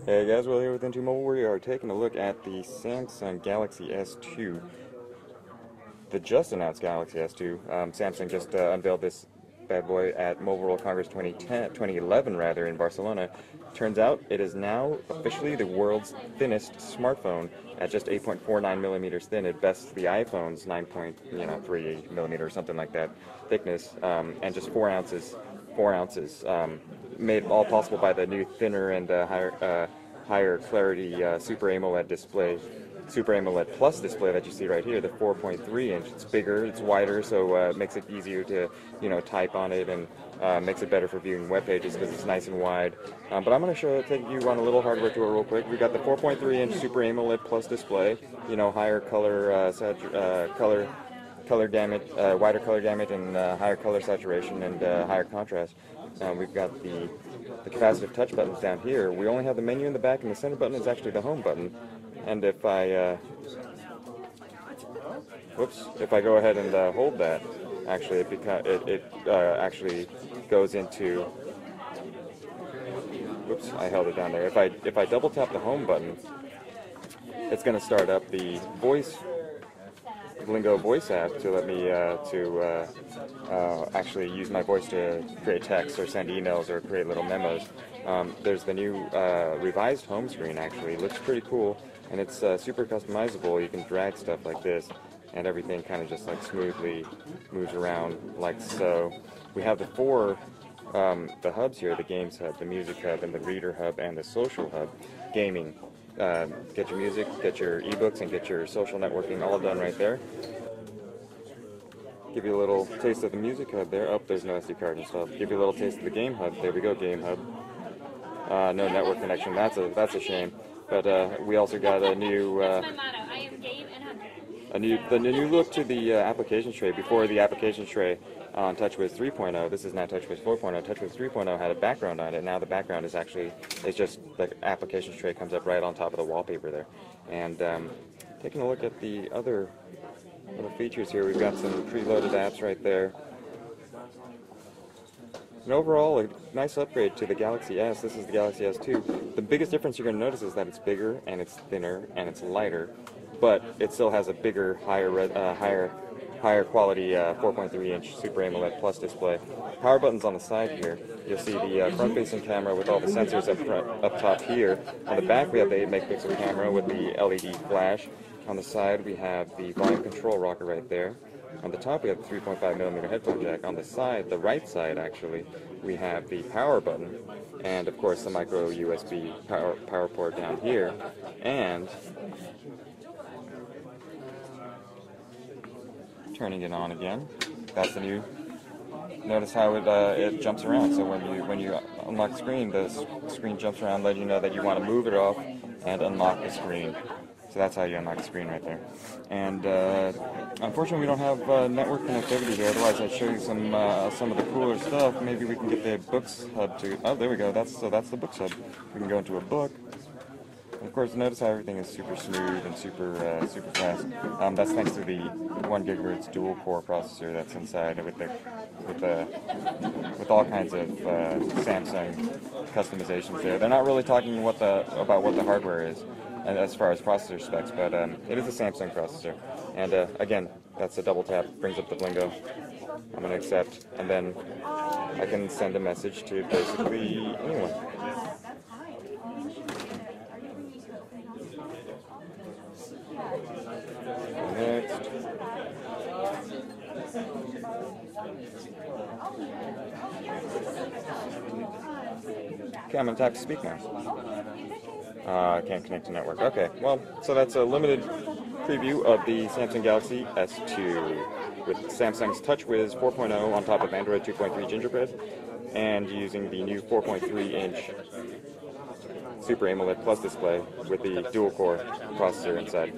Hey guys, Will here with NT Mobile. We are taking a look at the Samsung Galaxy S2, the just announced Galaxy S2. Samsung just unveiled this bad boy at Mobile World Congress 2011 in Barcelona. Turns out it is now officially the world's thinnest smartphone at just 8.49 millimeters thin. It bests the iPhone's 9.3 millimeter or something like that thickness, and just 4 ounces. 4 ounces, made all possible by the new thinner and higher clarity Super AMOLED display, Super AMOLED Plus display that you see right here, the 4.3 inch. It's bigger, it's wider, so it makes it easier to type on it, and makes it better for viewing web pages because it's nice and wide. But I'm going to take you on a little hardware tour real quick. We got the 4.3 inch Super AMOLED Plus display, higher color gamut, wider color gamut, and higher color saturation and higher contrast. We've got the capacitive touch buttons down here. We only have the menu in the back, and the center button is actually the home button. And if I go ahead and hold that, actually it actually goes into. Whoops, I held it down there. If I double tap the home button, it's going to start up the Blingo voice app to let me actually use my voice to create text or send emails or create little memos. There's the new revised home screen. Actually, it looks pretty cool, and it's super customizable. You can drag stuff like this, and everything kind of just like smoothly moves around like so. We have the hubs here: the Games Hub, the Music Hub, and the Reader Hub, and the Social Hub. Gaming. Get your music, get your ebooks, and get your social networking all done right there. Give you a little taste of the Music Hub there. Oh, there's no SD card and stuff. Give you a little taste of the Game Hub. There we go, Game Hub. No network connection. That's a shame. But we also got a new the new look to the applications tray. Before the applications tray on TouchWiz 3.0, this is now TouchWiz 4.0. TouchWiz 3.0 had a background on it. Now the background is just the applications tray comes up right on top of the wallpaper there. And taking a look at the other little features here, we've got some preloaded apps right there. And overall, a nice upgrade to the Galaxy S. This is the Galaxy S2. The biggest difference you're going to notice is that it's bigger, and it's thinner, and it's lighter, but it still has a bigger, higher quality 4.3 inch Super AMOLED Plus display. Power buttons on the side here. You'll see the front-facing camera with all the sensors up top here. On the back, we have the 8-megapixel camera with the LED flash. On the side, we have the volume control rocker right there. On the top, we have the 3.5mm headphone jack. On the side, the right side actually, we have the power button, and of course the micro USB power port down here. And turning it on again, that's the new. Notice how it jumps around. So when you unlock the screen jumps around, letting you know that you want to move it off and unlock the screen. So that's how you unlock the screen right there. And unfortunately, we don't have network connectivity here. Otherwise, I'd show you some of the cooler stuff. Maybe we can get the Books Hub to. Oh, there we go. That's the Books Hub. We can go into a book. And of course, notice how everything is super smooth and super fast. That's thanks to the 1 GHz dual core processor that's inside with all kinds of Samsung customizations there. They're not really talking about what the hardware is, and as far as processor specs, but it is a Samsung processor. And again, that's a double tap, brings up the Blingo. I'm going to accept, and then I can send a message to basically anyone. Next. Okay, I'm going to tap to speak now. I can't connect to network. Okay, well, so that's a limited preview of the Samsung Galaxy S2 with Samsung's TouchWiz 4.0 on top of Android 2.3 Gingerbread, and using the new 4.3 inch Super AMOLED Plus display with the dual core processor inside.